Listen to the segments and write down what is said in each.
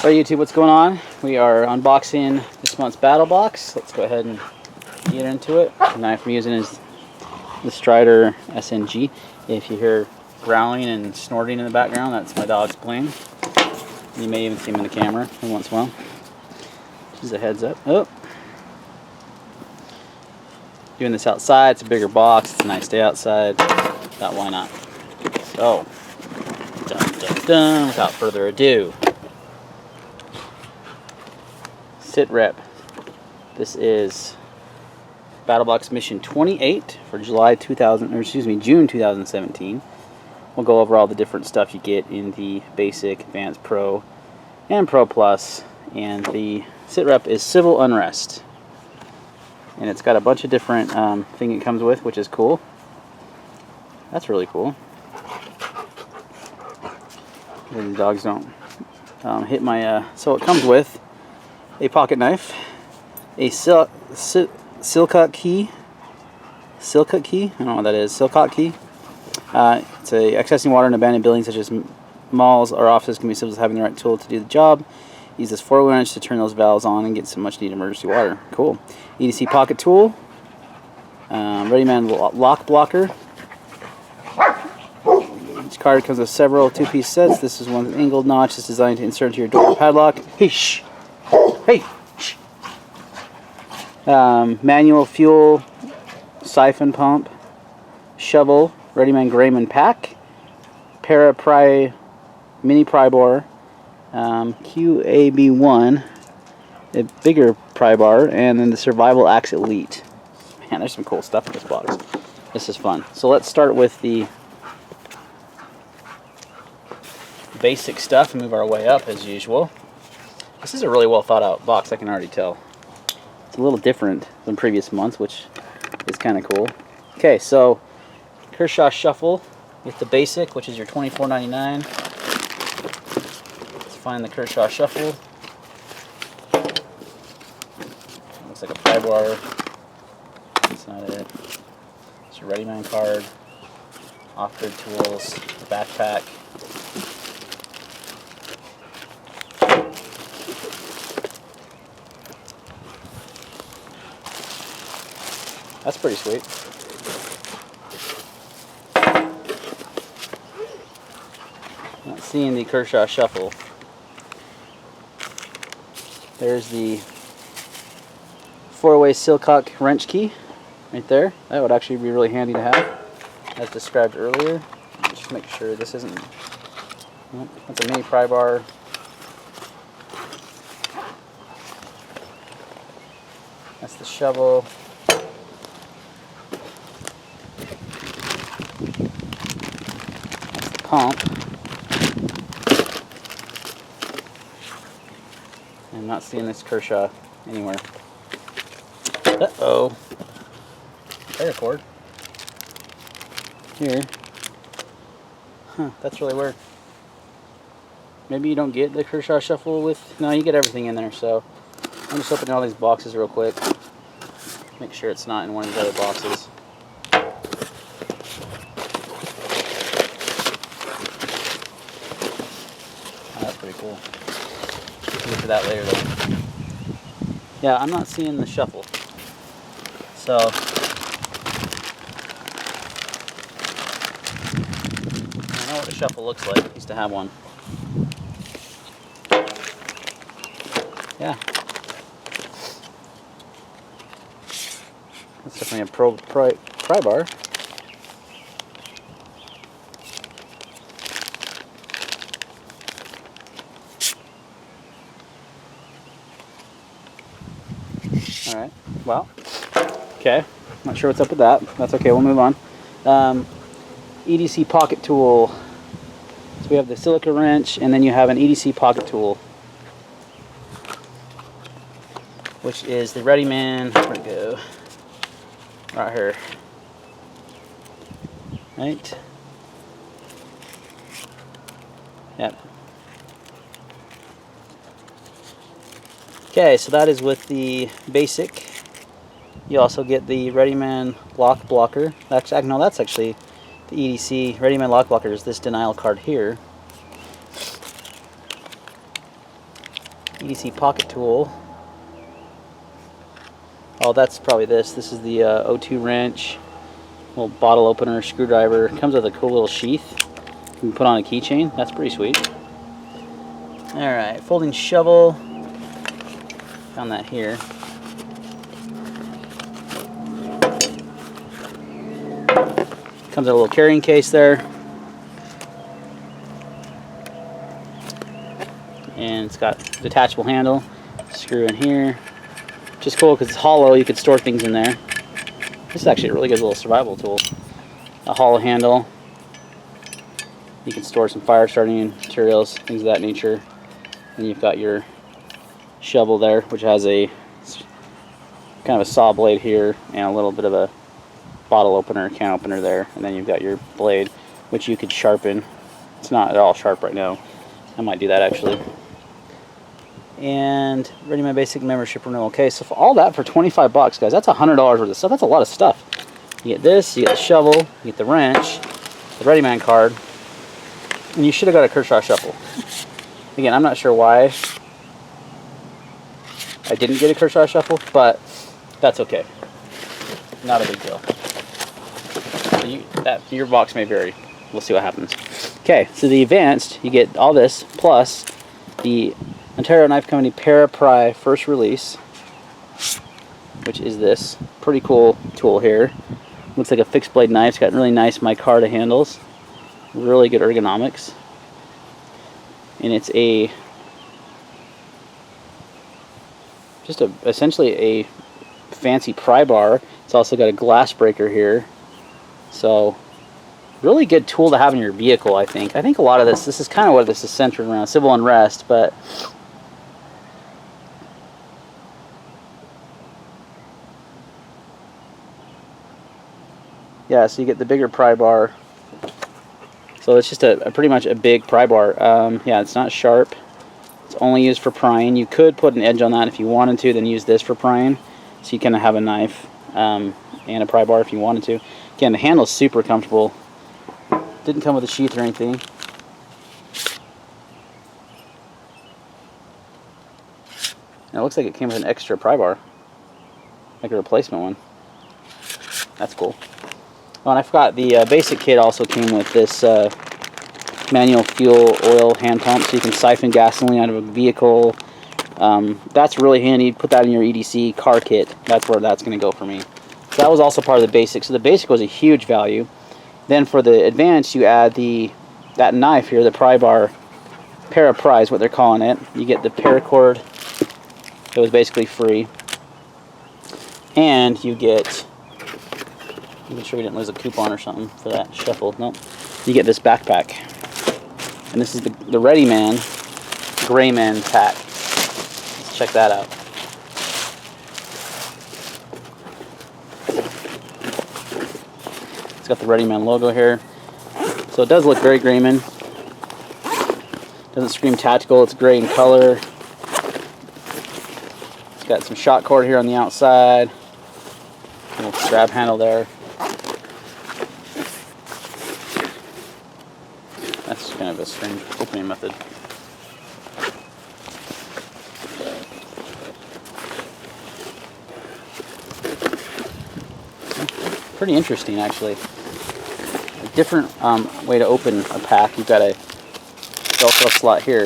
Alright YouTube, what's going on? We are unboxing this month's BattlBox. Let's go ahead and get into it. The knife I'm using is the Strider SNG. If you hear growling and snorting in the background, that's my dog's playing. You may even see him in the camera every once in a while. Just a heads up. Oh. Doing this outside, it's a bigger box, it's a nice day outside. Thought, why not? So, without further ado. Sit rep. This is BattlBox mission 28 for June 2017. We'll go over all the different stuff you get in the Basic, Advanced, Pro, and Pro Plus. And the sit rep is Civil Unrest. And it's got a bunch of different things it comes with, which is cool. That's really cool. The dogs don't hit my... so it comes with a pocket knife, a Silcock key, I don't know what that is, Silcock key. It's accessing water in abandoned buildings such as malls or offices can be simple as having the right tool to do the job. Use this 4-wrench to turn those valves on and get some much needed emergency water. Cool. EDC pocket tool, Readyman lock blocker. Each card comes with several 2-piece sets. This is one with an angled notch. It's designed to insert into your door padlock. Hey, shh. Hey! Shh. Manual fuel siphon pump, shovel, Readyman Grayman pack, mini pry bar, QAB1, a bigger pry bar, and then the Survival Axe Elite. Man, there's some cool stuff in this box. This is fun. So let's start with the basic stuff and move our way up as usual. This is a really well thought out box, I can already tell. It's a little different than previous months, which is kind of cool. Okay, so Kershaw Shuffle with the basic, which is your $24.99. Let's find the Kershaw Shuffle. Looks like a pry bar. That's not it. It's your Readyman card, off-grid tools, backpack. That's pretty sweet. Not seeing the Kershaw Shuffle. There's the 4-way Silcock wrench key right there. That would actually be really handy to have, as described earlier. Just make sure this isn't... Nope, that's a mini pry bar. That's the shovel. Pump. I'm not seeing this Kershaw anywhere. Uh-oh. Paracord. Here. Huh, that's really weird. Maybe you don't get the Kershaw Shuffle with... No, you get everything in there, so... I'm just opening all these boxes real quick. Make sure it's not in one of these other boxes. Pretty cool. We'll get to that later though. Yeah, I'm not seeing the shuffle. So I know what a shuffle looks like. I used to have one. Yeah. That's definitely a pry bar. Alright, well, okay, not sure what's up with that. That's okay, we'll move on. EDC pocket tool. So we have the silica wrench, and then you have an EDC pocket tool, which is the Readyman, where'd it go? Right here. Right? Yep. Okay, so that is with the basic. You also get the Readyman lock blocker. No, that's actually the EDC. Readyman lock blocker is this denial card here. EDC pocket tool. Oh, that's probably this. This is the O2 wrench, little bottle opener, screwdriver. It comes with a cool little sheath you can put on a keychain. That's pretty sweet. Alright, folding shovel. Found that here. Comes with a little carrying case there. And it's got a detachable handle. Screw in here. Which is cool because it's hollow, you could store things in there. This is actually a really good little survival tool. A hollow handle. You can store some fire starting materials, things of that nature. And you've got your shovel there, which has a kind of a saw blade here and a little bit of a bottle opener, can opener there. And then you've got your blade, which you could sharpen. It's not at all sharp right now. I might do that actually. And ready my basic membership renewal. Okay, so for all that for 25 bucks, guys, that's $100 worth of stuff. That's a lot of stuff. You get this, you get the shovel, you get the wrench, the Ready Man card, and you should have got a Kershaw shuffle. Again, I'm not sure why I didn't get a Kershaw shuffle, but that's okay. Not a big deal. Your box may vary. We'll see what happens. Okay, so the advanced, you get all this plus the Ontario Knife Company Para-Pry first release, which is this pretty cool tool here. Looks like a fixed blade knife. It's got really nice micarta handles, really good ergonomics, and it's essentially a fancy pry bar. It's also got a glass breaker here, so really good tool to have in your vehicle. I think a lot of this is kind of what this is centered around, civil unrest, but yeah, so you get the bigger pry bar. So it's just pretty much a big pry bar. Yeah, it's not sharp. It's only used for prying. You could put an edge on that if you wanted to, then use this for prying. So you kind of have a knife and a pry bar if you wanted to. Again, the handle's super comfortable. Didn't come with a sheath or anything. And it looks like it came with an extra pry bar, like a replacement one. That's cool. Oh, and I forgot, the basic kit also came with this manual fuel oil hand pump, so you can siphon gasoline out of a vehicle. That's really handy. Put that in your EDC car kit. That's where that's going to go for me. So that was also part of the basic. So the basic was a huge value. Then for the advanced, you add that knife here, the pry bar, Para-Pry is what they're calling it. You get the paracord. It was basically free. And you get, make sure we didn't lose a coupon or something for that shuffle. Nope. You get this backpack. And this is the Ready Man Gray Man pack. Let's check that out. It's got the Ready Man logo here. So it does look very Grayman. Doesn't scream tactical, it's gray in color. It's got some shot cord here on the outside. Little grab handle there. That's kind of a strange opening method. Pretty interesting, actually. A different way to open a pack. You've got a Velcro slot here.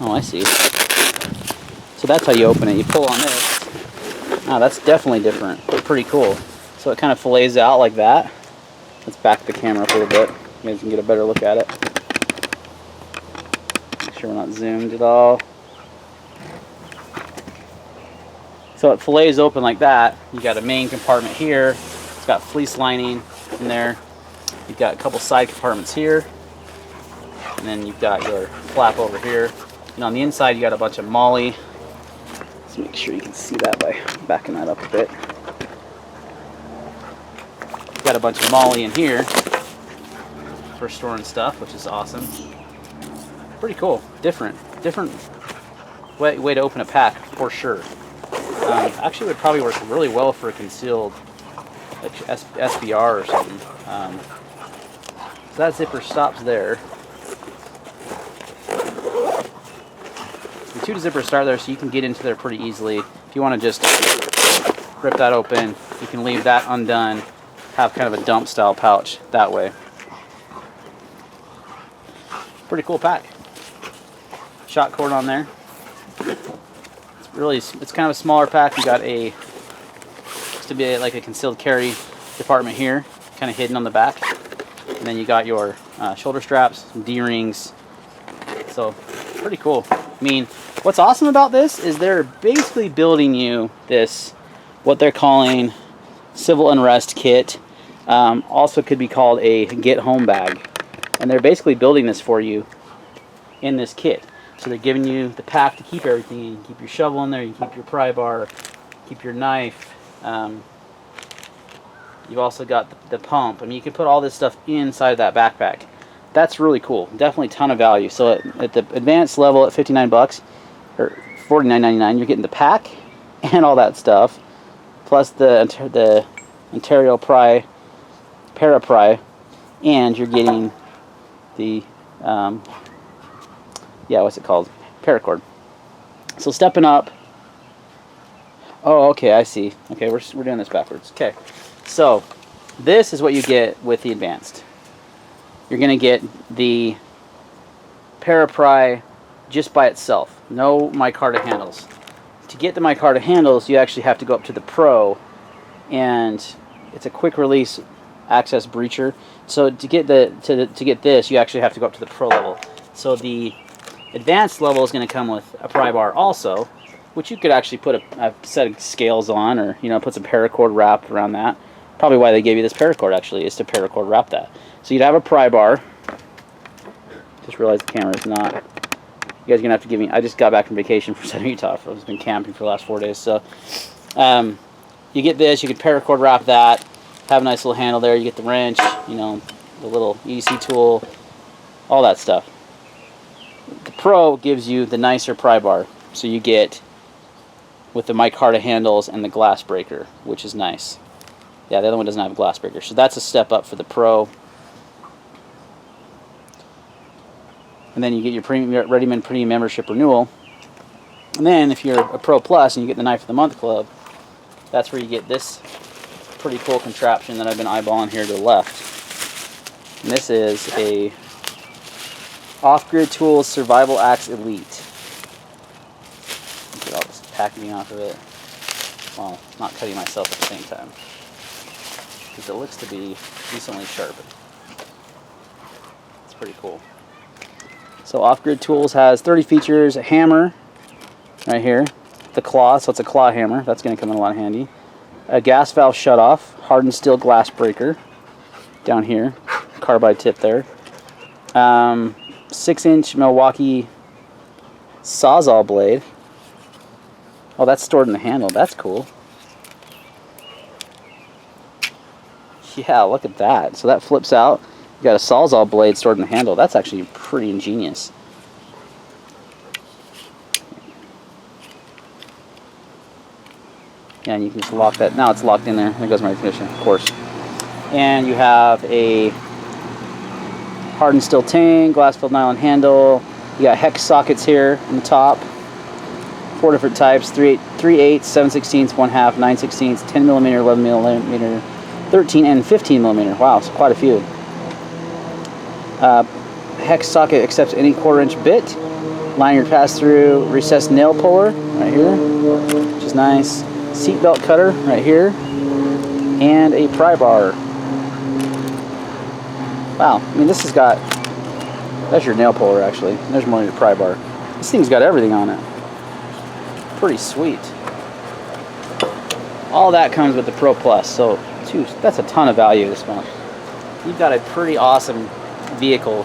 Oh, I see. So that's how you open it. You pull on this. Oh, that's definitely different, but pretty cool. So it kind of fillets out like that. Let's back the camera up a little bit. You guys can get a better look at it. Make sure we're not zoomed at all. So it fillets open like that. You got a main compartment here. It's got fleece lining in there. You've got a couple side compartments here. And then you've got your flap over here. And on the inside you got a bunch of MOLLE. Let's make sure you can see that by backing that up a bit. You've got a bunch of MOLLE in here for storing stuff, which is awesome. Pretty cool. Different way to open a pack for sure. Actually would probably work really well for a concealed, like SBR or something. So that zipper stops there. 2 zipper start there, so you can get into there pretty easily. If you want to just rip that open, you can leave that undone, have kind of a dump style pouch that way. Pretty cool pack. Shot cord on there. It's kind of a smaller pack. You got to be like a concealed carry department here, kind of hidden on the back. And then you got your shoulder straps, some D-rings. So pretty cool. I mean, what's awesome about this is they're basically building you this, what they're calling civil unrest kit. Also could be called a get home bag. And they're basically building this for you in this kit. So they're giving you the pack to keep everything in. You keep your shovel in there, you keep your pry bar, keep your knife. You've also got the pump. I mean, you can put all this stuff inside of that backpack. That's really cool. Definitely a ton of value. So at the advanced level at $59 or $49.99, you're getting the pack and all that stuff, plus the Ontario Pry, Para-Pry, and you're getting the what's it called? Paracord. So stepping up. Oh, okay, I see. Okay, we're doing this backwards. Okay, so this is what you get with the advanced. You're going to get the Para-Pry just by itself. No micarta handles. To get the micarta handles, you actually have to go up to the Pro, and it's a quick release access breacher. So to get to get this, you actually have to go up to the Pro level. So the advanced level is going to come with a pry bar also, which you could actually put a set of scales on, or put some paracord wrap around that. Probably why they gave you this paracord actually is to paracord wrap that. So you'd have a pry bar. Just realized the camera is not. You guys are gonna have to give me. I just got back from vacation for Southern Utah. I've just been camping for the last 4 days. So you get this. You could paracord wrap that. Have a nice little handle there. You get the wrench. The little EDC tool. All that stuff. The Pro gives you the nicer pry bar. So you get with the micarta handles and the glass breaker, which is nice. Yeah, the other one doesn't have a glass breaker. So that's a step up for the Pro. And then you get your Readyman Premium membership renewal. And then if you're a Pro Plus and you get the Knife of the Month Club, that's where you get this pretty cool contraption that I've been eyeballing here to the left. And this is a Off-Grid Tools Survival Axe Elite. Get all this packaging off of it. Well, not cutting myself at the same time, because it looks to be decently sharpened. It's pretty cool. So Off-Grid Tools has 30 features, a hammer right here, the claw, so it's a claw hammer, that's going to come in a lot handy. A gas valve shutoff, hardened steel glass breaker down here, carbide tip there. 6-inch Milwaukee Sawzall blade. Oh, that's stored in the handle, that's cool. Yeah, look at that. So that flips out. You got a Sawzall blade stored in the handle. That's actually pretty ingenious. Yeah, and you can just lock that. Now it's locked in there. There goes my ignition, of course. And you have a hardened steel tang, glass-filled nylon handle. You got hex sockets here on the top. 4 different types: 3/8, 7/16, 1/2, 9/16, 10mm, 11mm, 13 and 15mm. Wow, so quite a few. Hex socket accepts any 1/4-inch bit. Lanyard pass-through recessed nail puller right here, which is nice. Seatbelt cutter right here, and a pry bar. Wow, I mean this has got. That's your nail puller actually. There's more of your pry bar. This thing's got everything on it. Pretty sweet. All that comes with the Pro Plus, so that's a ton of value this month. You've got a pretty awesome vehicle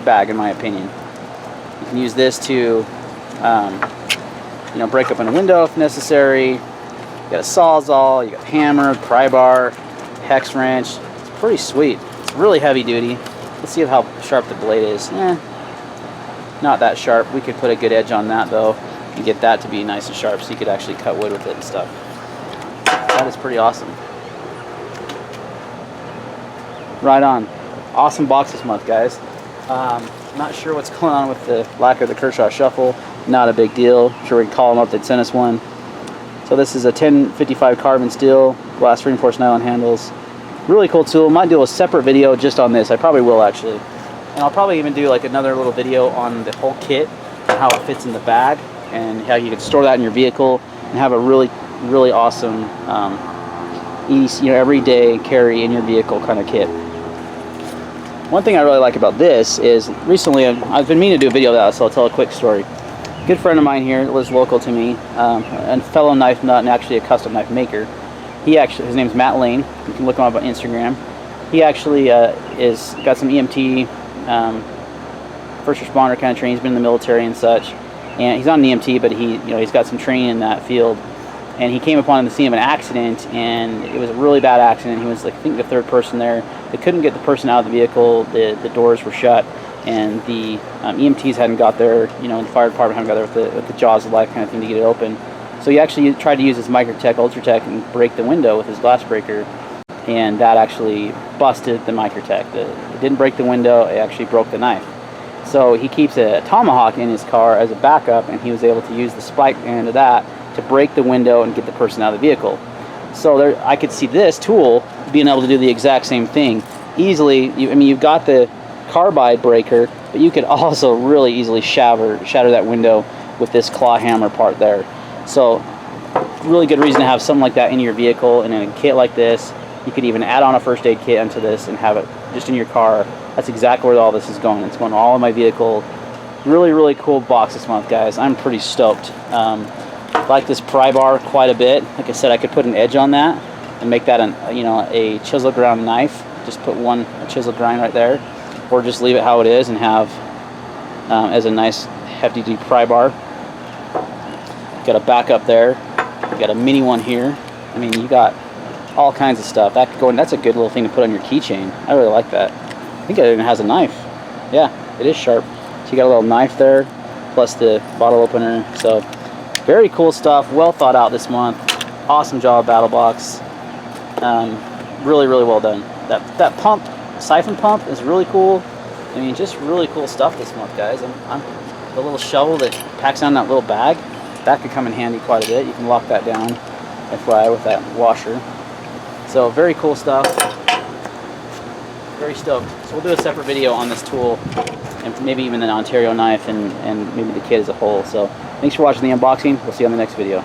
bag, in my opinion. You can use this to, break open a window if necessary. You got a Sawzall, you got a hammer, pry bar, hex wrench. It's pretty sweet. It's really heavy duty. Let's see how sharp the blade is. Not that sharp. We could put a good edge on that though, and get that to be nice and sharp, so you could actually cut wood with it and stuff. That is pretty awesome. Right on. Awesome box this month, guys. Not sure what's going on with the lack of the Kershaw Shuffle. Not a big deal. I'm sure we can call them up, they'd send us one. So this is a 1055 carbon steel, glass reinforced nylon handles. Really cool tool. Might do a separate video just on this. I probably will actually. And I'll probably even do like another little video on the whole kit and how it fits in the bag and how you can store that in your vehicle and have a really awesome easy, you know, everyday carry in your vehicle kind of kit. One thing I really like about this is recently I've been meaning to do a video of that, so I'll tell a quick story. A good friend of mine here lives local to me, a fellow knife nut and actually a custom knife maker. His name's Matt Lane. You can look him up on Instagram. He actually is got some EMT, first responder kind of training. He's been in the military and such, and he's not an EMT, but he's got some training in that field. And he came upon the scene of an accident, and it was a really bad accident. He was, like, I think, the third person there. They couldn't get the person out of the vehicle. The doors were shut, and the EMTs hadn't got there. The fire department hadn't got there with the jaws of life kind of thing to get it open. So he actually tried to use his Microtech, Ultratech, and break the window with his glass breaker, and that actually busted the Microtech. It didn't break the window, it actually broke the knife. So he keeps a Tomahawk in his car as a backup, and he was able to use the spike end of that to break the window and get the person out of the vehicle. So I could see this tool being able to do the exact same thing easily. You've got the carbide breaker, but you could also really easily shatter that window with this claw hammer part there. So really good reason to have something like that in your vehicle. And in a kit like this, you could even add on a first aid kit onto this and have it just in your car. That's exactly where all this is going. It's going all in my vehicle. Really cool box this month, guys. I'm pretty stoked. I like this pry bar quite a bit. Like I said, I could put an edge on that and make that a chisel ground knife. Just put a chisel grind right there, or just leave it how it is and have as a nice hefty duty pry bar. Got a backup there. You got a mini one here. You got all kinds of stuff. That could go in. That's a good little thing to put on your keychain. I really like that. I think it even has a knife. Yeah, it is sharp. So you got a little knife there, plus the bottle opener. So very cool stuff. Well thought out this month. Awesome job, BattlBox. Really well done. That pump, siphon pump, is really cool. Just really cool stuff this month, guys. The little shovel that packs down that little bag, that could come in handy quite a bit. You can lock that down, FYI, with that washer. So very cool stuff. Very stoked. So we'll do a separate video on this tool, and maybe even an Ontario knife, and maybe the kit as a whole. So thanks for watching the unboxing. We'll see you on the next video.